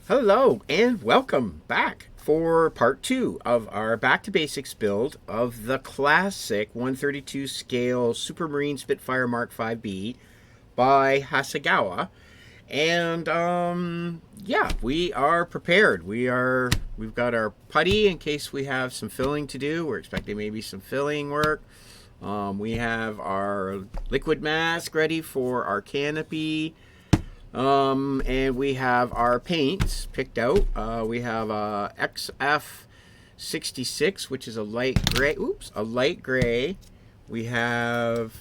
Hello and welcome back for part 2 of our Back to Basics build of the classic 132 scale Supermarine Spitfire Mark 5B by HASEGAWA. And yeah, we are prepared. We've got our putty in case we have some filling to do. We're expecting maybe some filling work. We have our liquid mask ready for our canopy. And we have our paints picked out. We have XF66, which is a light gray. Oops, a light gray. We have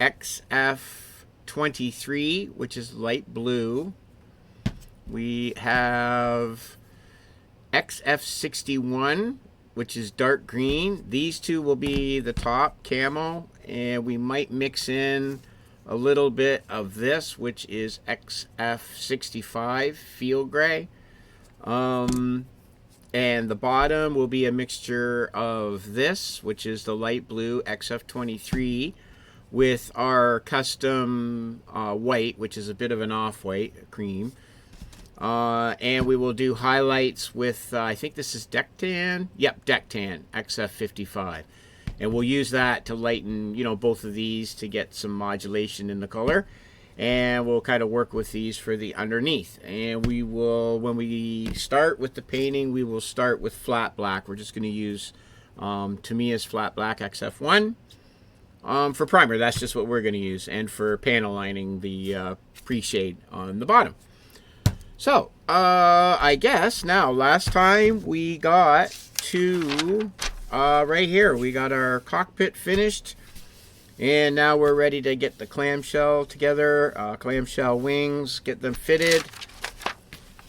XF23, which is light blue. We have XF61, which is dark green. These two will be the top camo, and we might mix in a little bit of this, which is XF65 field gray. And the bottom will be a mixture of this, which is the light blue XF23, with our custom white, which is a bit of an off-white cream. And we will do highlights with, I think this is Deck Tan. Yep, Deck Tan, XF55. And we'll use that to lighten, both of these to get some modulation in the color. And we'll kind of work with these for the underneath. And we will, when we start with the painting, we will start with flat black. We're just going to use Tamiya's flat black XF1 for primer. That's just what we're going to use. And for panel lining, the pre-shade on the bottom. So, I guess now, last time we got to right here, we got our cockpit finished, and now we're ready to get the clamshell together, clamshell wings, get them fitted,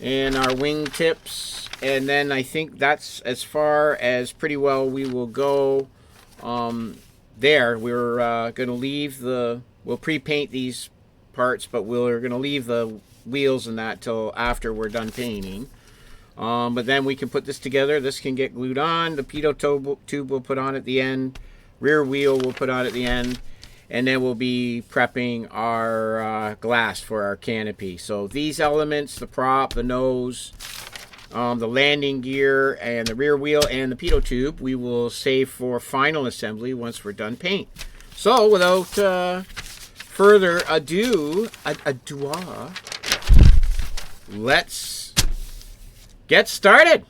and our wing tips, and then I think that's as far as pretty well we will go there. We're going to leave we'll pre-paint these parts, but we're going to leave the wheels and that till after we're done painting. But then we can put this together. This can get glued on. The pitot tube we'll put on at the end. Rear wheel we'll put on at the end. And then we'll be prepping our glass for our canopy. So these elements, the prop, the nose, the landing gear, and the rear wheel, and the pitot tube, we will save for final assembly once we're done paint. So without further ado, let's get started.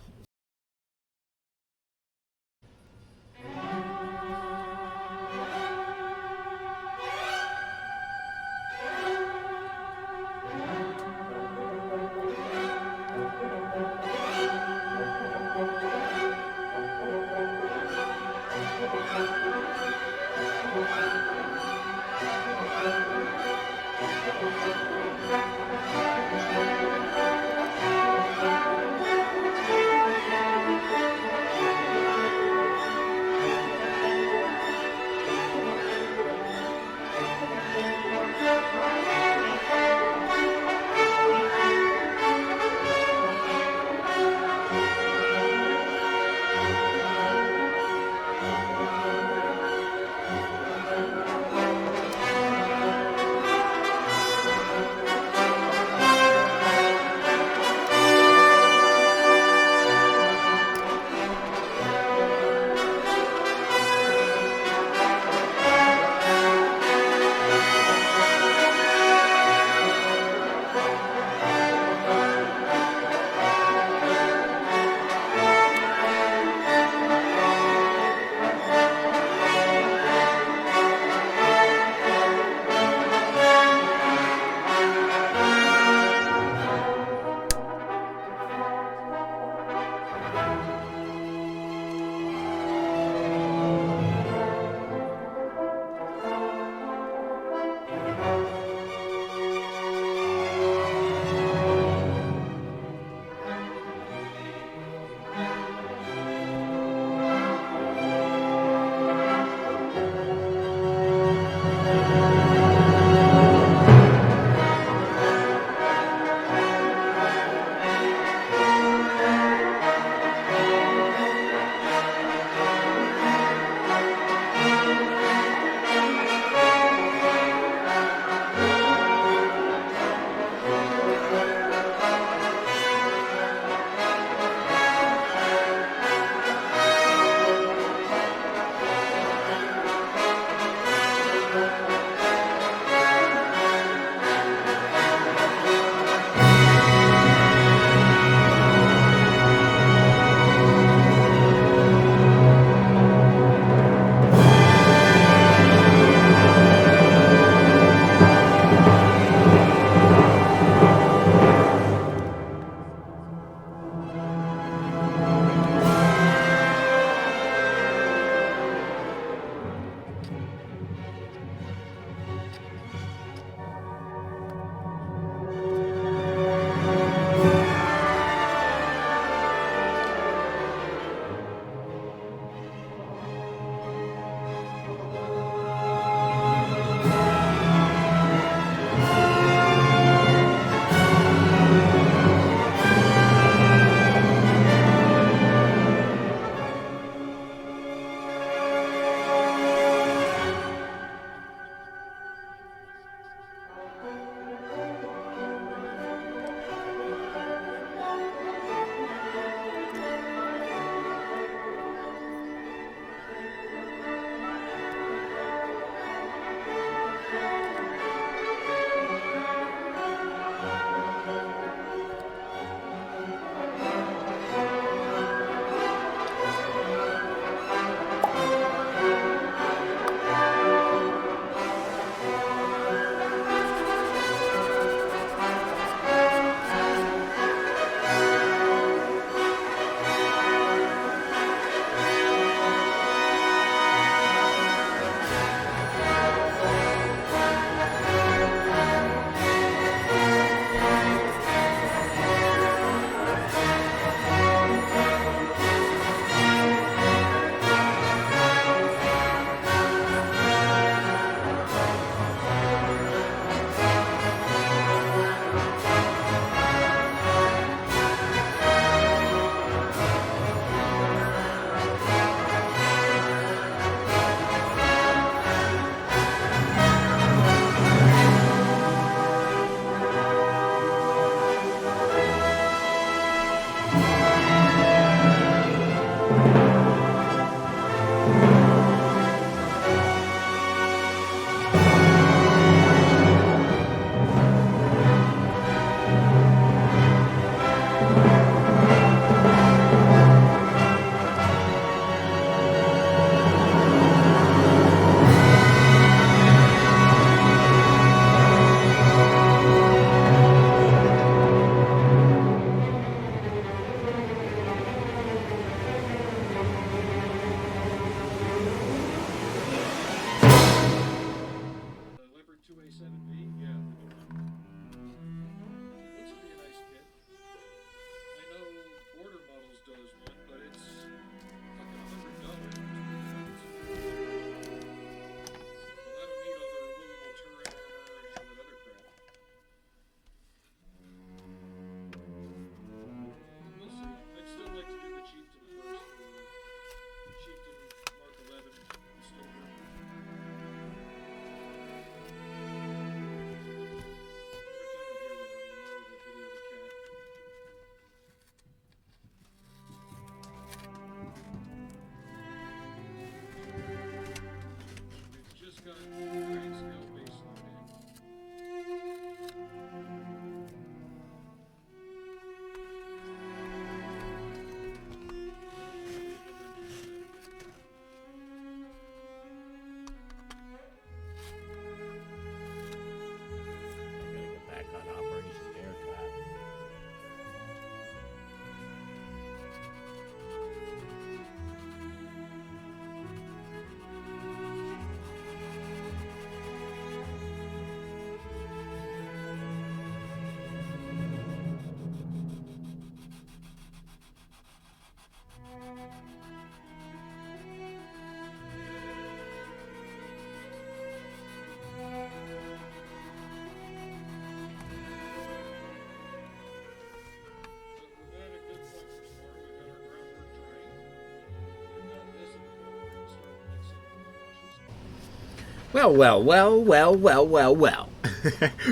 Well.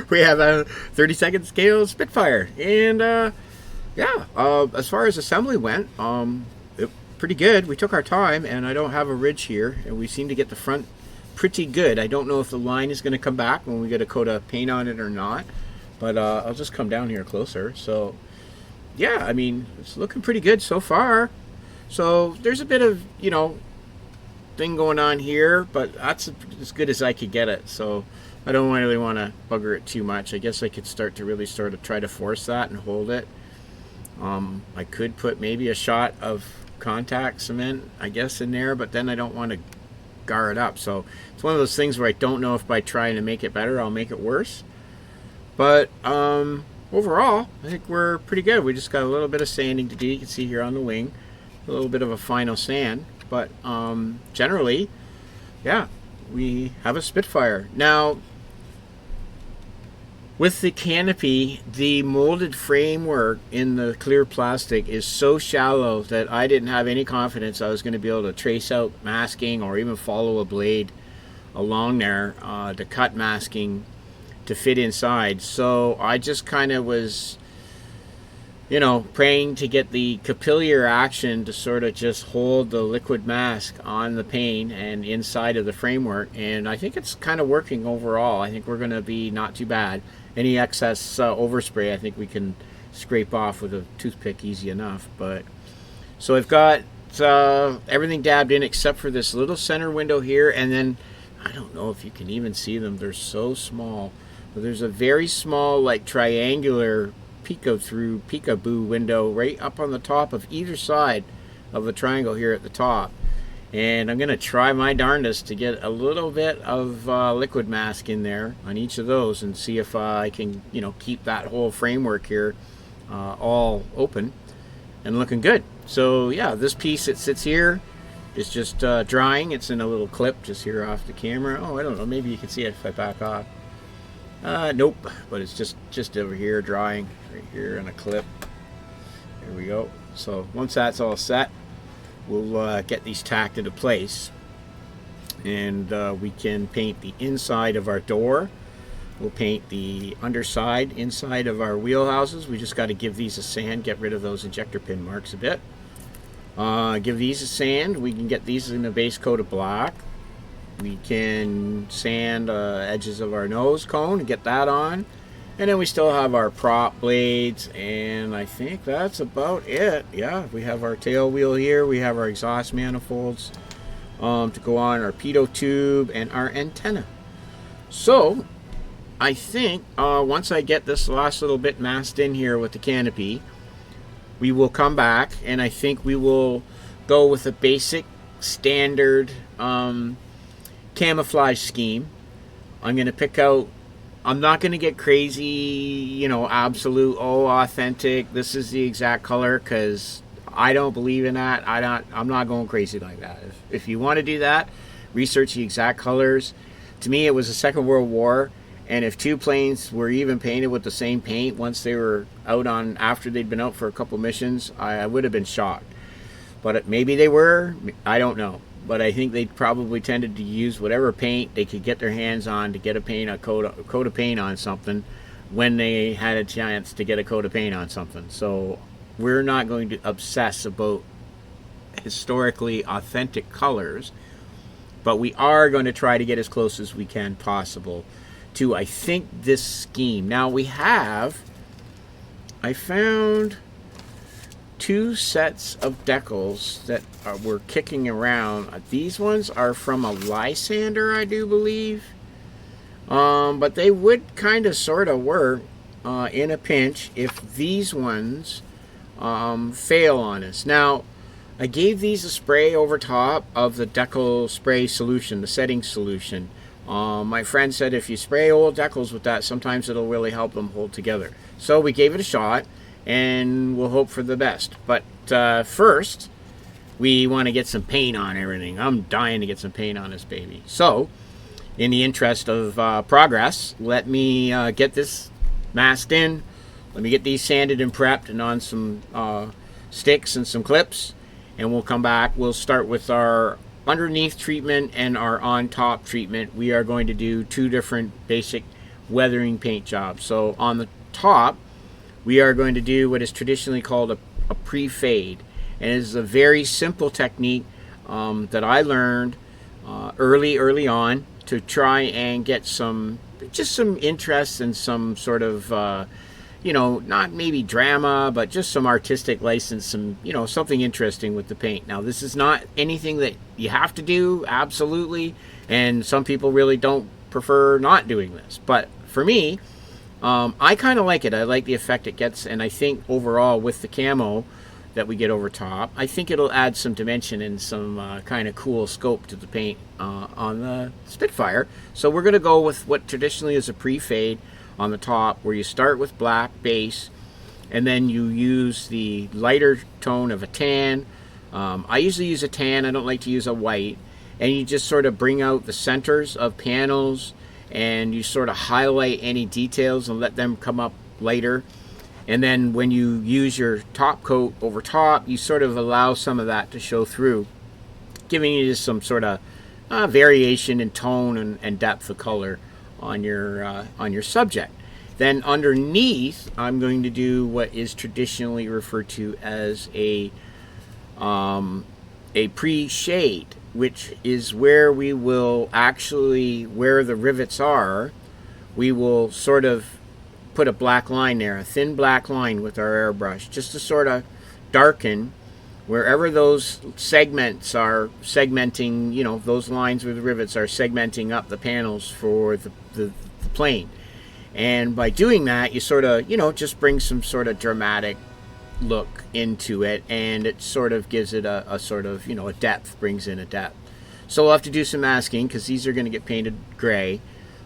We have a 30-second scale Spitfire, and yeah, as far as assembly went, pretty good. We took our time, and I don't have a ridge here, and we seem to get the front pretty good. I don't know if the line is going to come back when we get a coat of paint on it or not, but I'll just come down here closer. So yeah, I mean, it's looking pretty good so far. So there's a bit of, you know, thing going on here, but that's as good as I could get it. So I don't really want to bugger it too much. I guess I could start to try to force that and hold it. I could put maybe a shot of contact cement, I guess, in there, but then I don't want to gar it up. So it's one of those things where I don't know if by trying to make it better I'll make it worse. But overall, I think we're pretty good. We just got a little bit of sanding to do. You can see here on the wing, a little bit of a final sand. But generally, yeah, we have a Spitfire. Now, with the canopy, the molded framework in the clear plastic is so shallow that I didn't have any confidence I was going to be able to trace out masking or even follow a blade along there to cut masking to fit inside. So I just kind of was, you know, praying to get the capillary action to sort of just hold the liquid mask on the paint and inside of the framework, and I think it's kind of working overall. I think we're going to be not too bad. Any excess overspray I think we can scrape off with a toothpick easy enough. But so I've got everything dabbed in except for this little center window here, and then I don't know if you can even see them, they're so small, but there's a very small like triangular peekaboo window right up on the top of either side of the triangle here at the top, and I'm gonna try my darndest to get a little bit of liquid mask in there on each of those and see if I can, you know, keep that whole framework here all open and looking good. So yeah, this piece that sits here is just drying. It's in a little clip just here off the camera. Oh, I don't know, maybe you can see it if I back off. Nope, but it's just over here drying right here in a clip. There we go. So once that's all set, we'll get these tacked into place, and we can paint the inside of our door. We'll paint the underside inside of our wheelhouses. We just got to give these a sand, get rid of those injector pin marks a bit. Give these a sand. We can get these in a base coat of black. We can sand edges of our nose cone and get that on, and then we still have our prop blades, and I think that's about it. Yeah, we have our tail wheel here, we have our exhaust manifolds to go on, our pitot tube, and our antenna. So I think once I get this last little bit masked in here with the canopy, we will come back, and I think we will go with a basic standard camouflage scheme. I'm going to pick out, I'm not going to get crazy, you know, absolute, oh, authentic, this is the exact color, because I don't believe in that. I'm not going crazy like that. If you want to do that, research the exact colors. To me, it was the Second World War, and if two planes were even painted with the same paint once they were out on, after they'd been out for a couple missions, I would have been shocked. But maybe they were, I don't know. But I think they probably tended to use whatever paint they could get their hands on to get a coat of paint on something when they had a chance to get a coat of paint on something. So we're not going to obsess about historically authentic colors, but we are going to try to get as close as we can possible to, I think, this scheme. Now I found two sets of decals that were kicking around. These ones are from a Lysander, I do believe, but they would kind of sort of work in a pinch if these ones fail on us. Now, I gave these a spray over top of the decal spray solution, the setting solution. My friend said if you spray old decals with that, sometimes it'll really help them hold together. So we gave it a shot, and we'll hope for the best. But first, we want to get some paint on everything. I'm dying to get some paint on this baby. So, in the interest of progress, let me get this masked in. Let me get these sanded and prepped and on some sticks and some clips, and we'll come back. We'll start with our underneath treatment and our on top treatment. We are going to do two different basic weathering paint jobs. So on the top, we are going to do what is traditionally called a pre-fade, and it is a very simple technique that I learned early on to try and get some interest and some sort of you know, not maybe drama, but just some artistic license, some, you know, something interesting with the paint. Now, this is not anything that you have to do, absolutely, and some people really don't prefer not doing this. But for me, I kind of like it. I like the effect it gets, and I think overall with the camo that we get over top, I think it'll add some dimension and some kind of cool scope to the paint on the Spitfire. So we're going to go with what traditionally is a pre-fade on the top, where you start with black base and then you use the lighter tone of a tan. I usually use a tan, I don't like to use a white, and you just sort of bring out the centers of panels and you sort of highlight any details and let them come up later. And then when you use your top coat over top, you sort of allow some of that to show through, giving you just some sort of variation in tone and depth of color on your subject. Then underneath, I'm going to do what is traditionally referred to as a pre-shade, which is where we will actually, where the rivets are, we will sort of put a black line there, a thin black line with our airbrush, just to sort of darken wherever those segments are segmenting, you know, those lines where the rivets are segmenting up the panels for the plane. And by doing that, you sort of, you know, just bring some sort of dramatic look into it, and it sort of gives it a sort of, you know, a depth, brings in a depth. So we'll have to do some masking because these are going to get painted gray,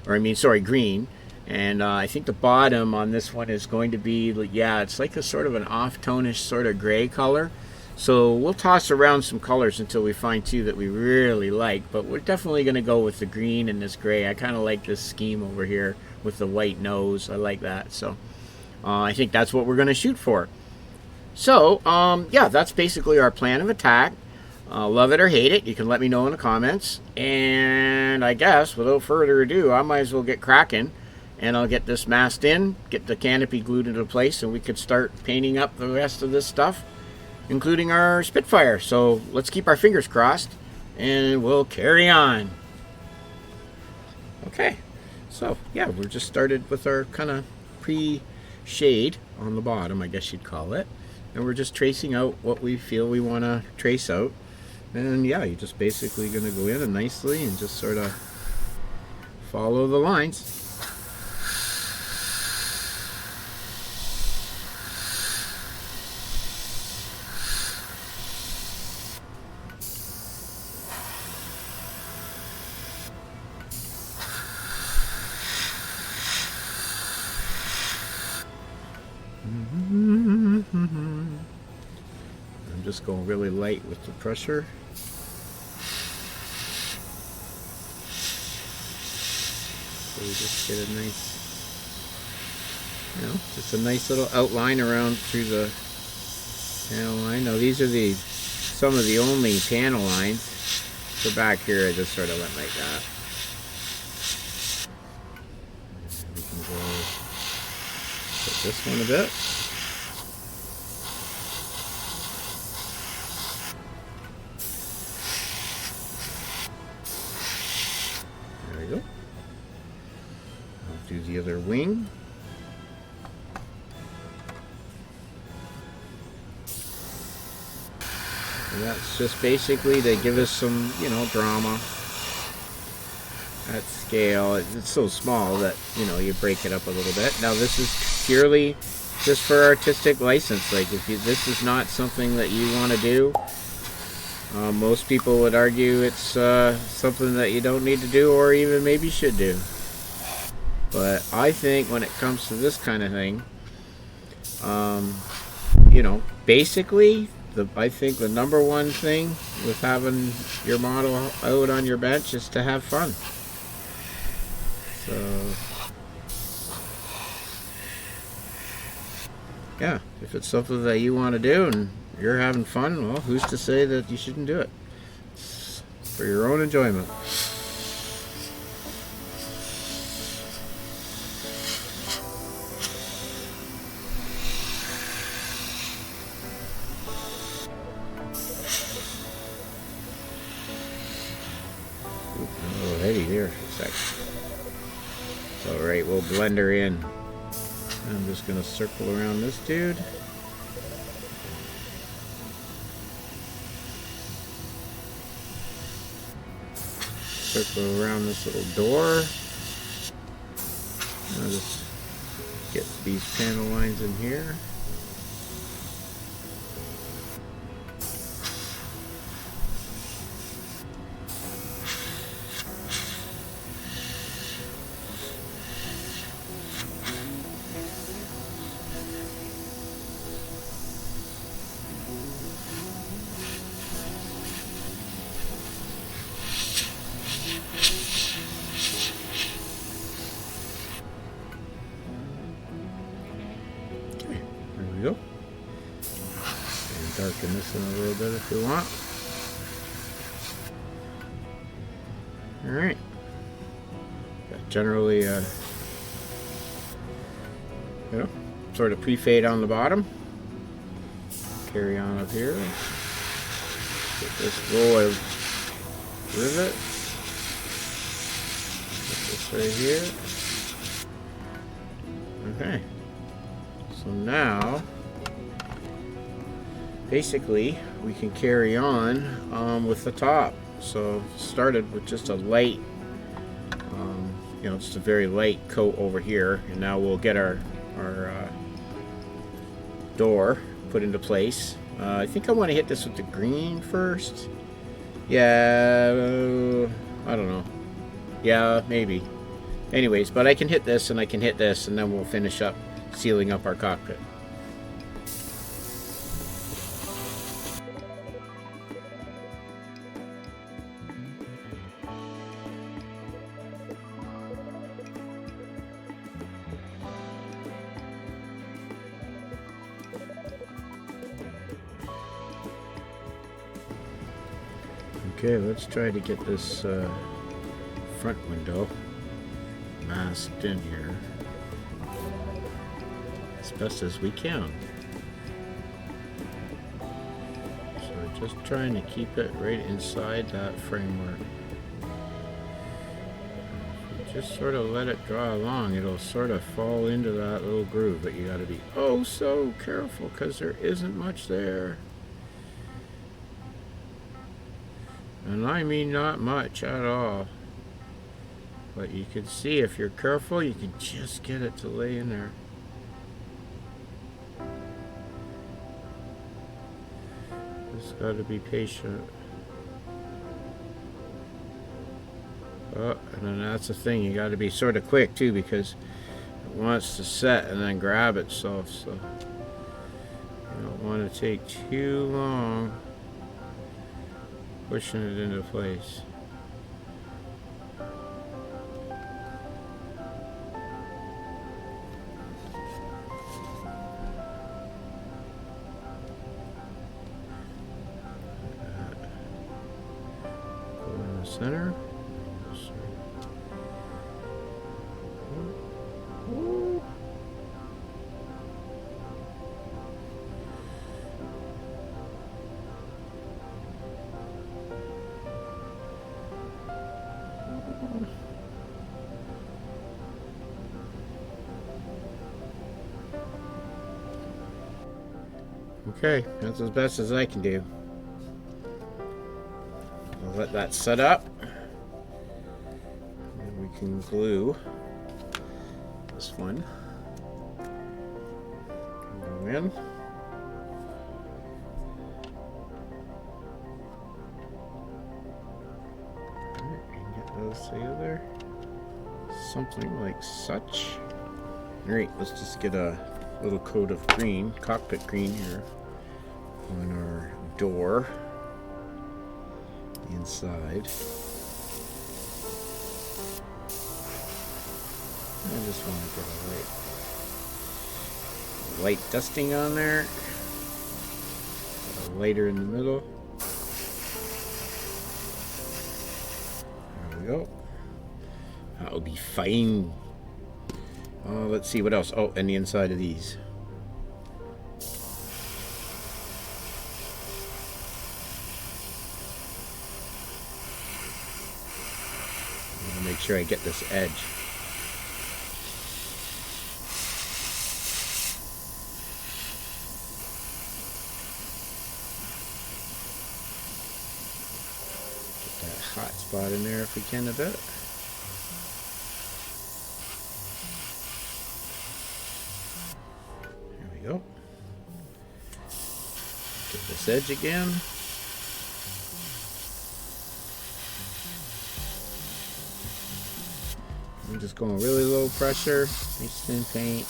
or I mean, sorry, green. And I think the bottom on this one is going to be, yeah, it's like a sort of an off-tonish sort of gray color. So we'll toss around some colors until we find two that we really like, but we're definitely going to go with the green and this gray. I kind of like this scheme over here with the white nose. I like that. So I think that's what we're going to shoot for. So yeah, that's basically our plan of attack. Love it or hate it, you can let me know in the comments. And I guess without further ado, I might as well get cracking, and I'll get this masked in, get the canopy glued into place, and we could start painting up the rest of this stuff, including our Spitfire. So let's keep our fingers crossed and we'll carry on. Okay, so yeah, we're just started with our kind of pre-shade on the bottom, I guess you'd call it, and we're just tracing out what we feel we want to trace out. And yeah, you're just basically going to go in and nicely and just sort of follow the lines. I'm just going really light with the pressure. So we just get a nice, you know, just a nice little outline around through the panel line. Now these are some of the only panel lines. So back here I just sort of went like that. And we can go put this one a bit. There we go. I'll do the other wing. And that's just basically to give us some, you know, drama at scale. It's so small that, you know, you break it up a little bit. Now this is purely just for artistic license. Like if this is not something that you want to do, most people would argue it's something that you don't need to do or even maybe should do. But I think when it comes to this kind of thing, you know, basically I think the number one thing with having your model out on your bench is to have fun. So yeah, if it's something that you want to do and you're having fun, well, who's to say that you shouldn't do it? It's for your own enjoyment. A little heady there for a sec. Alright, we'll blend her in. I'm just going to circle around this dude. Circle around this little door. I'll just get these panel lines in here. There we go. And darken this in a little bit if you want. Alright. Generally, sort of pre-fade on the bottom. Carry on up here. Get this roll of rivet. Put this right here. Okay. So now, basically, we can carry on with the top. So started with just a light, just a very light coat over here, and now we'll get our door put into place. I think I want to hit this with the green first. Yeah, I don't know. Yeah, maybe. Anyways, but I can hit this and I can hit this, and then we'll finish up sealing up our cockpit. Okay, let's try to get this front window masked in here as best as we can. So we're just trying to keep it right inside that framework. If you just sort of let it draw along, it'll sort of fall into that little groove, but you got to be oh so careful because there isn't much there. And I mean not much at all. But you can see if you're careful, you can just get it to lay in there. Just got to be patient. Oh, and then that's the thing, you got to be sort of quick too, because it wants to set and then grab itself, so you don't want to take too long pushing it into place. Go in the center. Okay, that's as best as I can do. I'll let that set up. And we can glue this one. Go in. Alright, we can get those together. Something like such. Alright, let's just get a little coat of green, cockpit green here. on our door inside. I just want to get a light dusting on there. A lighter in the middle. There we go. That'll be fine. Oh, let's see what else. Oh, and the inside of these. I'm gonna make sure I get this edge. Get that hot spot in there if we can a bit. Go. Get this edge again. I'm just going really low pressure, nice thin paint.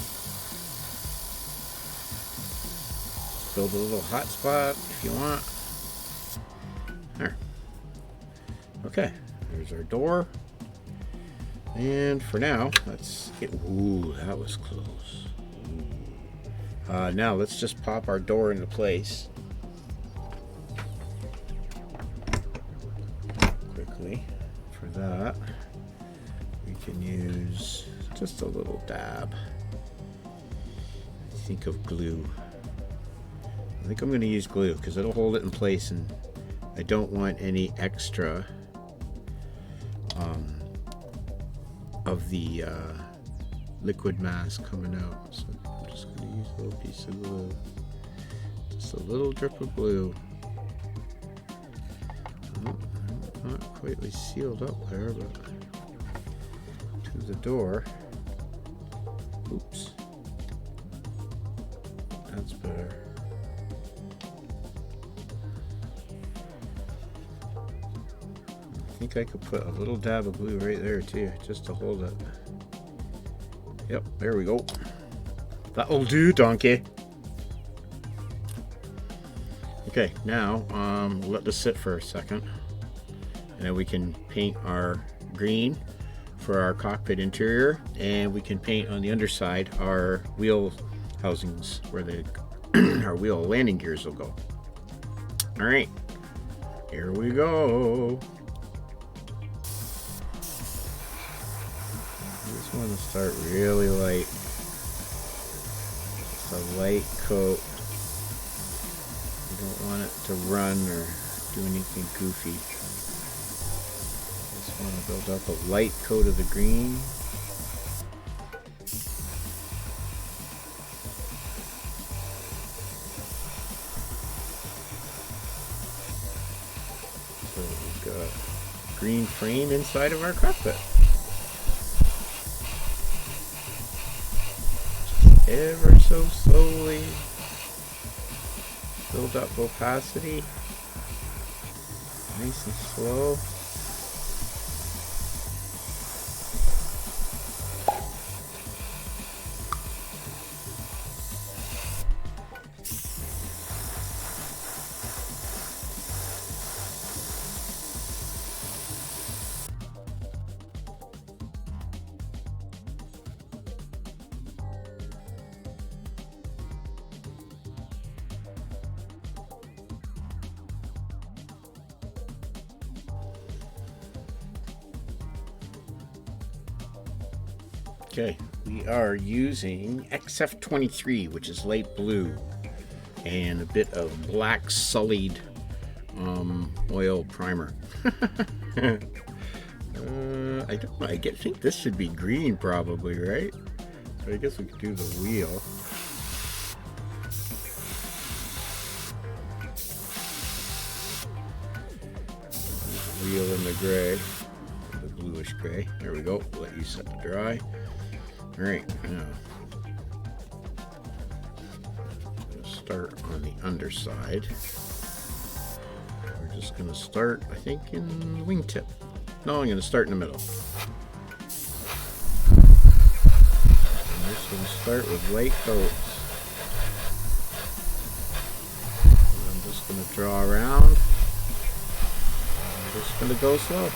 Build a little hot spot if you want. There. Okay, there's our door. And for now, let's get. Ooh, that was close. Now let's just pop our door into place quickly. For that, we can use just a little dab. I think of glue. I think I'm going to use glue because it'll hold it in place, and I don't want any extra of the liquid mass coming out. So I'm just going to use a little piece of glue, just a little drip of glue. Oh, not quite sealed up there, but to the door. Oops, that's better. I think I could put a little dab of glue right there too, just to hold it. Yep, there we go. That'll do, donkey. Okay, now we'll let this sit for a second, and then we can paint our green for our cockpit interior, and we can paint on the underside our wheel housings where the our wheel landing gears will go. All right, here we go. I just want to start really light. Just a light coat. You don't want it to run or do anything goofy. Just want to build up a light coat of the green. So we've got green frame inside of our cockpit. Ever so slowly build up opacity, nice and slow. Okay, we are using XF23, which is light blue, and a bit of black sullied oil primer. I don't know, I think this should be green probably, right? So I guess we could do the wheel. Wheel in the gray, the bluish gray. There we go, let you set to dry. All right, now I'm going to start on the underside. We're just going to start, I think, in the wingtip. No, I'm going to start in the middle. I'm just going to start with light coats. And draw around. I'm just going to go slow.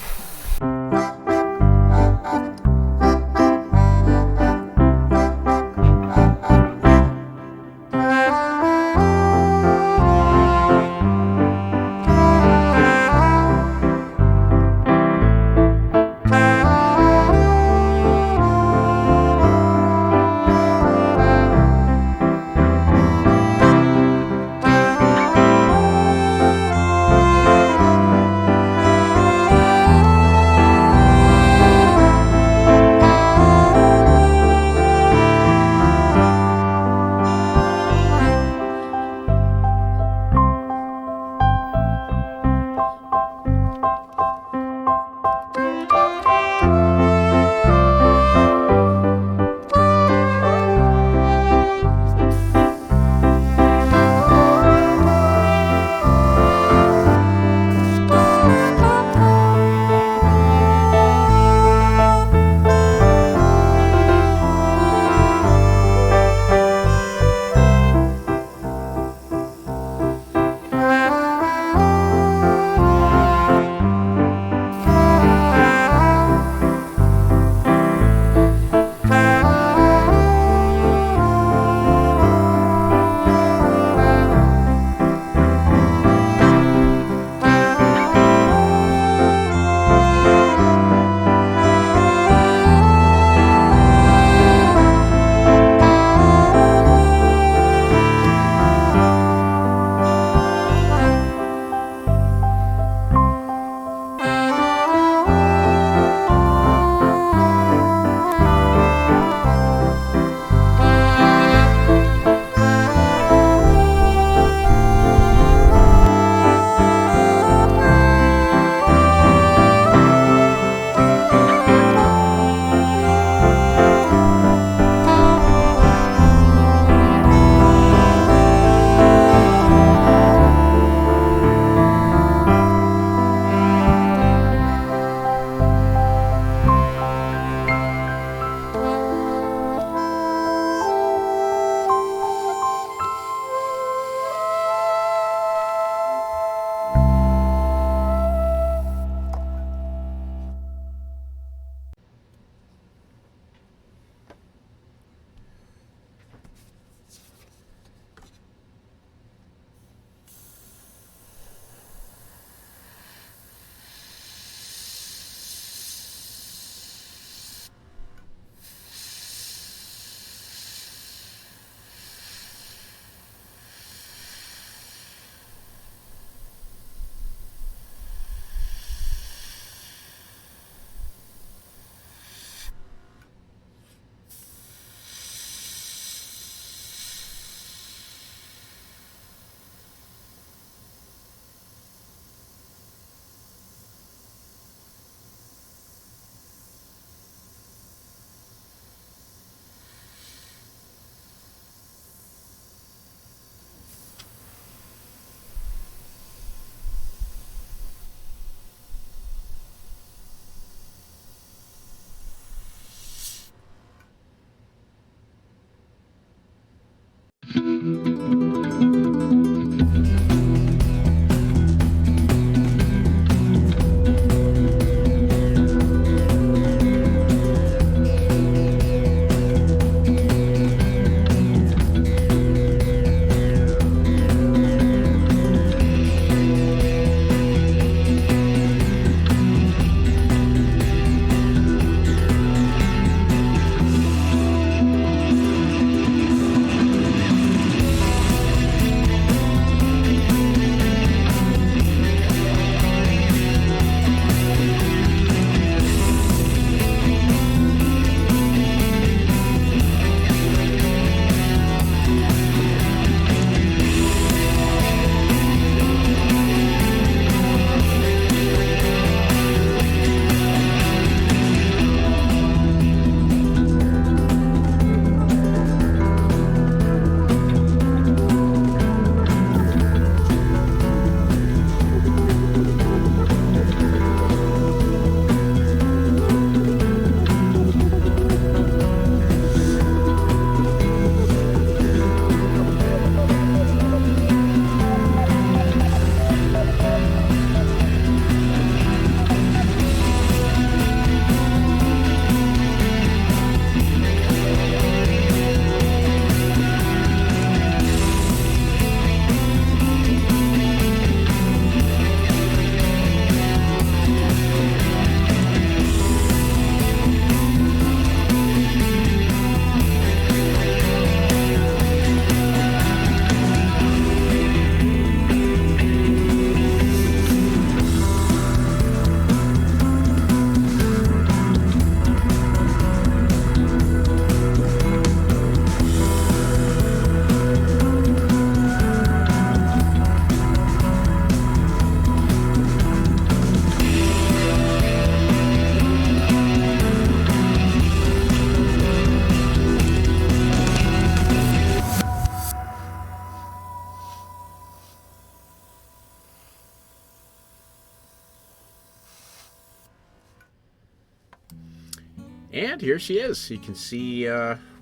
And here she is. You can see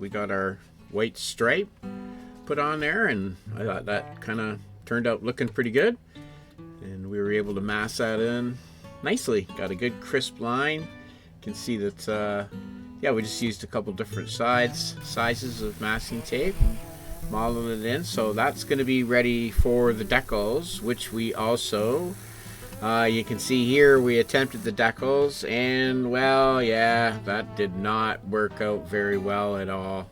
we got our white stripe put on there, and I thought that kind of turned out looking pretty good. And we were able to mask that in nicely. Got a good crisp line. You can see that, yeah, we just used a couple different sizes of masking tape. Modeled it in, so that's going to be ready for the decals, which we also you can see here we attempted the decals, and well, yeah, that did not work out very well at all.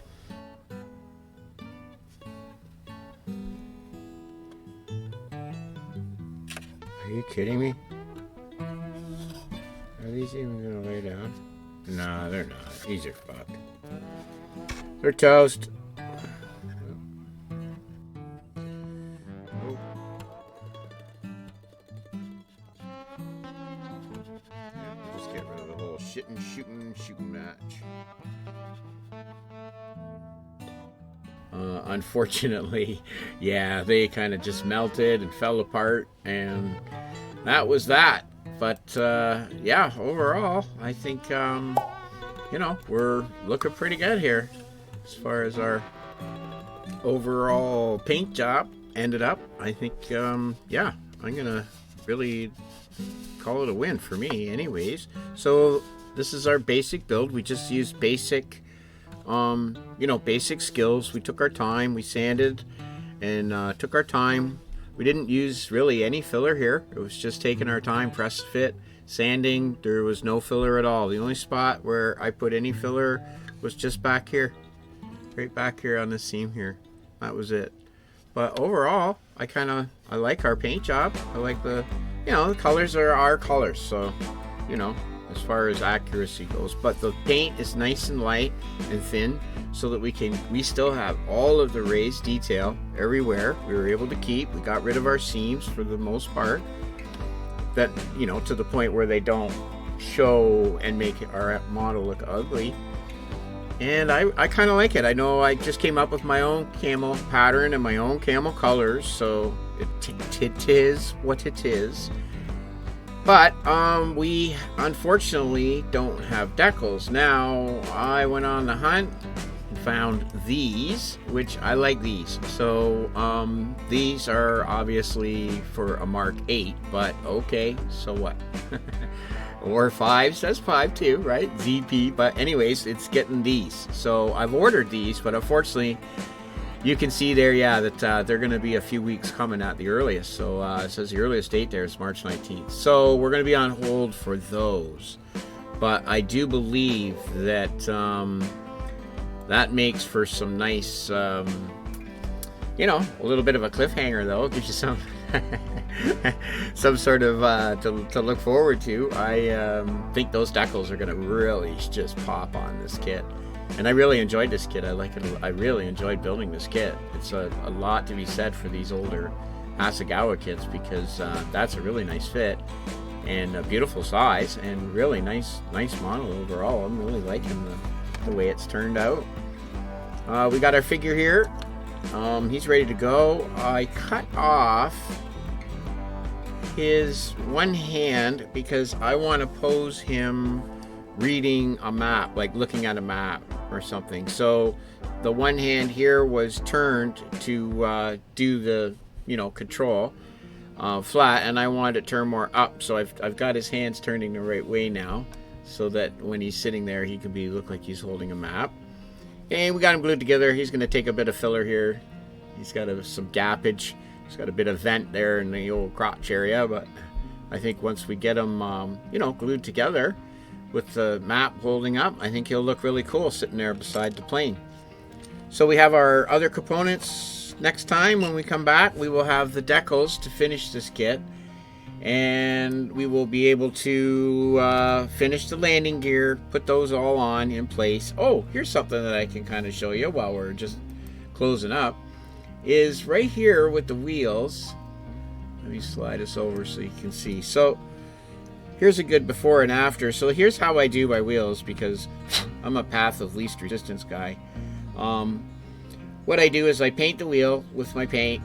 Are you kidding me? Are these even going to lay down? No, they're not. These are fucked. They're toast. Shooting match. Unfortunately, yeah, they kind of just melted and fell apart, and that was that. But yeah, overall, I think you know, we're looking pretty good here as far as our overall paint job ended up. I think yeah, I'm gonna really call it a win for me anyways. So this is our basic build. We just used basic you know, basic skills. We took our time, we sanded and took our time. We didn't use really any filler here. It was just taking our time, press fit, sanding. There was no filler at all. The only spot where I put any filler was just back here, right back here on this seam here. That was it. But overall, I like our paint job. I like the, you know, the colors are our colors, so you know, as far as accuracy goes. But the paint is nice and light and thin, so that we still have all of the raised detail everywhere. We were able to keep. We got rid of our seams for the most part. That, you know, to the point where they don't show and make our model look ugly. And I kind of like it. I know I just came up with my own camel pattern and my own camel colors, so it is what it is. But we unfortunately don't have decals. Now, I went on the hunt and found these, which I like these. So these are obviously for a Mark 8, but okay, so what? Or 5, says 5 too, right? ZP, but anyways, it's getting these. So I've ordered these, but unfortunately, you can see there, yeah, that they're going to be a few weeks coming at the earliest. So it says the earliest date there is March 19th. So we're going to be on hold for those. But I do believe that that makes for some nice, you know, a little bit of a cliffhanger, though. It gives you some some sort of to look forward to. I think those decals are going to really just pop on this kit. And I really enjoyed this kit. I like it. I really enjoyed building this kit. It's a lot to be said for these older HASEGAWA kits, because that's a really nice fit and a beautiful size and really nice model overall. I'm really liking the way it's turned out. We got our figure here. He's ready to go. I cut off his one hand because I want to pose him reading a map, like looking at a map or something. So the one hand here was turned to do the, you know, control flat, and I wanted to turn more up. So I've got his hands turning the right way now, so that when he's sitting there, he can look like he's holding a map. And we got him glued together. He's going to take a bit of filler here. He's got some gappage. He's got a bit of vent there in the old crotch area, but I think once we get him, you know, glued together with the map holding up, I think he'll look really cool sitting there beside the plane. So we have our other components. Next time when we come back, we will have the decals to finish this kit, and we will be able to finish the landing gear, put those all on in place. Oh, here's something that I can kind of show you while we're just closing up, is right here with the wheels. Let me slide this over so you can see. So here's a good before and after. So here's how I do my wheels, because I'm a path of least resistance guy. What I do is I paint the wheel with my paint,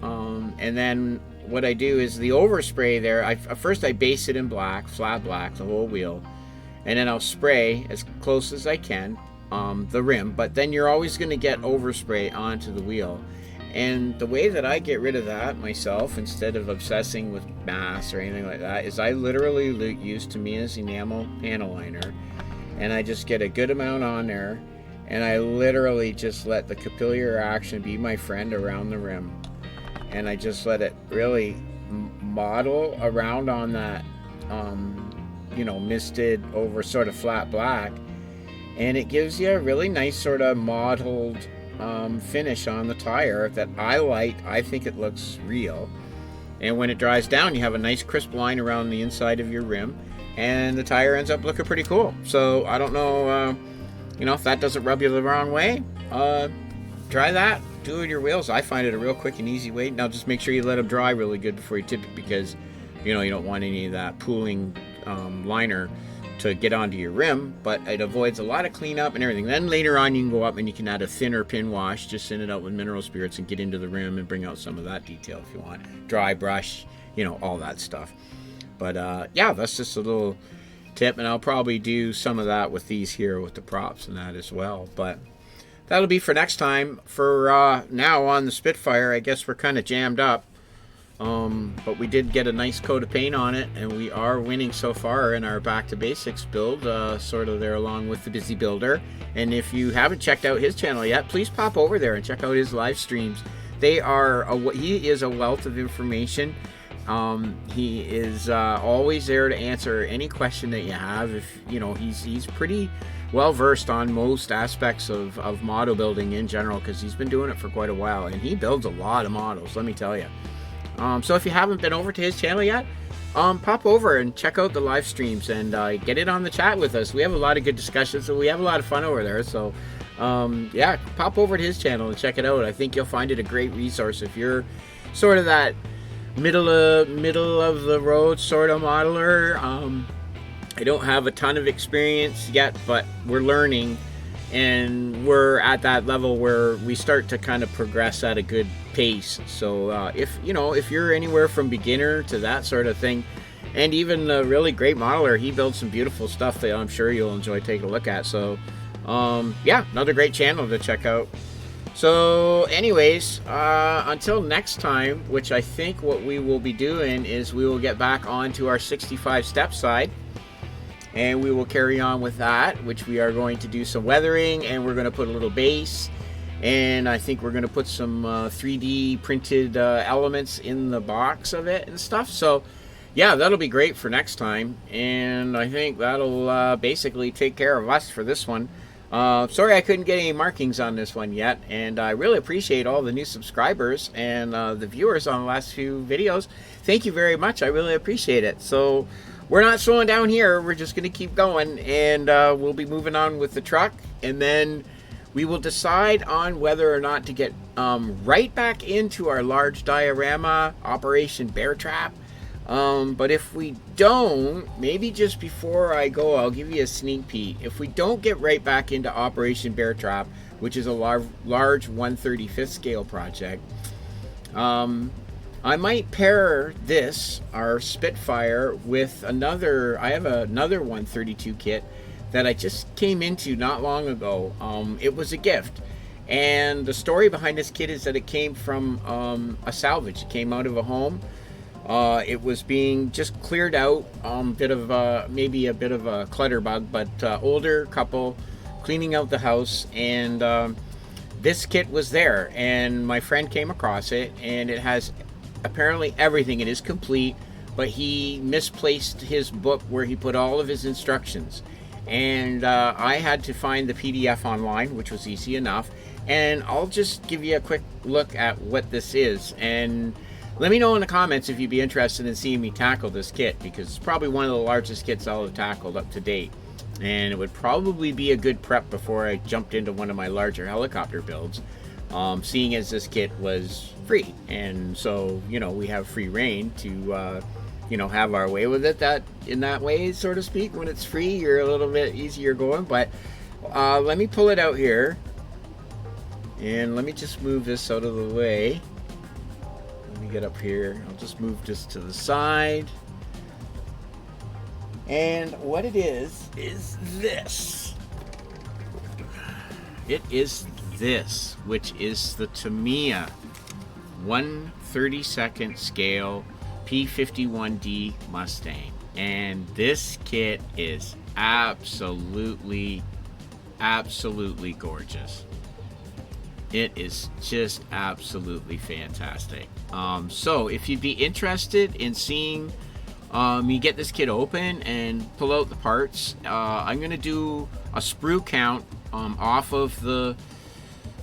and then what I do is the overspray there, first I base it in black, flat black, the whole wheel, and then I'll spray as close as I can the rim, but then you're always going to get overspray onto the wheel. And the way that I get rid of that myself, instead of obsessing with mass or anything like that, is I literally use Tamiya's enamel panel liner, and I just get a good amount on there, and I literally just let the capillary action be my friend around the rim, and I just let it really model around on that you know, misted over sort of flat black, and it gives you a really nice sort of mottled finish on the tire that I like. I think it looks real, and when it dries down, you have a nice crisp line around the inside of your rim, and the tire ends up looking pretty cool. So I don't know, you know, if that doesn't rub you the wrong way, try that. Do it your wheels. I find it a real quick and easy way. Now just make sure you let them dry really good before you tip it, because you know you don't want any of that pooling liner to get onto your rim, but it avoids a lot of cleanup and everything. Then later on you can go up and you can add a thinner pin wash, just thin it out with mineral spirits and get into the rim and bring out some of that detail if you want. Dry brush, you know, all that stuff. But yeah, that's just a little tip, and I'll probably do some of that with these here with the props and that as well. But that'll be for next time. For now on the Spitfire, I guess we're kind of jammed up. But we did get a nice coat of paint on it, and we are winning so far in our Back to Basics build, sort of there along with the Busy Builder. And if you haven't checked out his channel yet, please pop over there and check out his live streams. He is a wealth of information. He is always there to answer any question that you have. If you know, he's pretty well versed on most aspects of model building in general, because he's been doing it for quite a while, and he builds a lot of models, let me tell you. So if you haven't been over to his channel yet, pop over and check out the live streams and get in on the chat with us. We have a lot of good discussions, so we have a lot of fun over there. So yeah, pop over to his channel and check it out. I think you'll find it a great resource if you're sort of that middle of the road sort of modeler. I don't have a ton of experience yet, but we're learning, and we're at that level where we start to kind of progress at a good pace. So if you're anywhere from beginner to that sort of thing, and even a really great modeler, he builds some beautiful stuff that I'm sure you'll enjoy taking a look at. So yeah, another great channel to check out. So anyways, until next time, which I think what we will be doing is we will get back onto our 65 step side, and we will carry on with that, which we are going to do some weathering, and we're going to put a little base, and I think we're going to put some 3D printed elements in the box of it and stuff. So yeah, that'll be great for next time, and I think that'll basically take care of us for this one. Sorry I couldn't get any markings on this one yet, and I really appreciate all the new subscribers and the viewers on the last few videos. Thank you very much. I really appreciate it. So we're not slowing down here. We're just going to keep going, and we'll be moving on with the truck, and then we will decide on whether or not to get right back into our large diorama Operation Bear Trap. But if we don't, maybe just before I go, I'll give you a sneak peek. If we don't get right back into Operation Bear Trap, which is a large 1/35th scale project, I might pair our Spitfire, with another. I have another 132 kit that I just came into not long ago. It was a gift, and the story behind this kit is that it came from a salvage. It came out of a home. It was being just cleared out, maybe a bit of a clutter bug, but older couple cleaning out the house, and this kit was there, and my friend came across it, and it has apparently everything. It is complete, but he misplaced his book where he put all of his instructions, and I had to find the PDF online, which was easy enough, and I'll just give you a quick look at what this is, and let me know in the comments if you'd be interested in seeing me tackle this kit, because it's probably one of the largest kits I'll have tackled up to date, and it would probably be a good prep before I jumped into one of my larger helicopter builds, seeing as this kit was free, and so we have free reign to have our way with it, in that way, so to speak. When it's free, you're a little bit easier going. But let me pull it out here, and let me just move this out of the way. Let me get up here. I'll just move this to the side. And what it is this. It is this, which is the Tamiya 1/32 scale P51D Mustang. And this kit is absolutely gorgeous. It is just absolutely fantastic. So if you'd be interested in seeing me get this kit open and pull out the parts, I'm going to do a sprue count off of the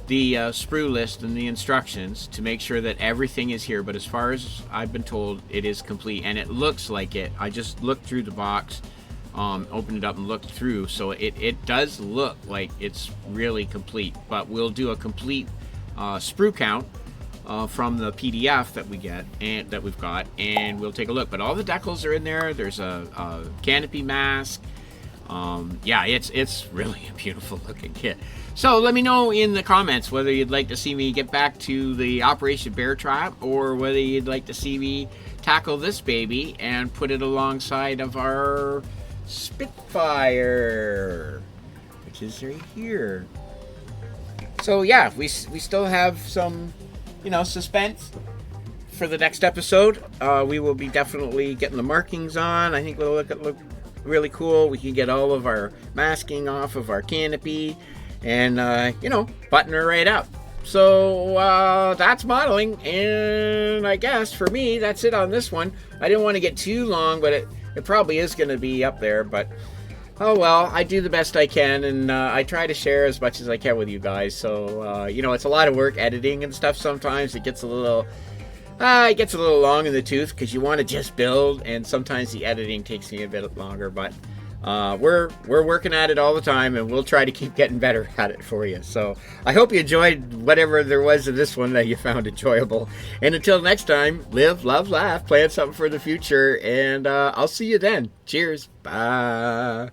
sprue list and the instructions to make sure that everything is here. But as far as I've been told, it is complete, and it looks like it. I just looked through the box, opened it up and looked through, so it does look like it's really complete. But we'll do a complete sprue count from the PDF that we get and that we've got, and we'll take a look. But all the decals are in there. There's a canopy mask. Yeah, it's really a beautiful looking kit. So let me know in the comments whether you'd like to see me get back to the Operation Bear Trap, or whether you'd like to see me tackle this baby and put it alongside of our Spitfire, which is right here. So yeah, we still have some, suspense for the next episode. We will be definitely getting the markings on. I think it'll look really cool. We can get all of our masking off of our canopy and button her right up. So that's modeling, and I guess for me that's it on this one. I didn't want to get too long, but it probably is going to be up there, but oh well, I do the best I can, and I try to share as much as I can with you guys. So it's a lot of work editing and stuff. Sometimes it gets a little long in the tooth because you want to just build, and sometimes the editing takes me a bit longer, but we're working at it all the time, and we'll try to keep getting better at it for you. So I hope you enjoyed whatever there was of this one that you found enjoyable. And until next time, live, love, laugh, plan something for the future, and I'll see you then. Cheers. Bye.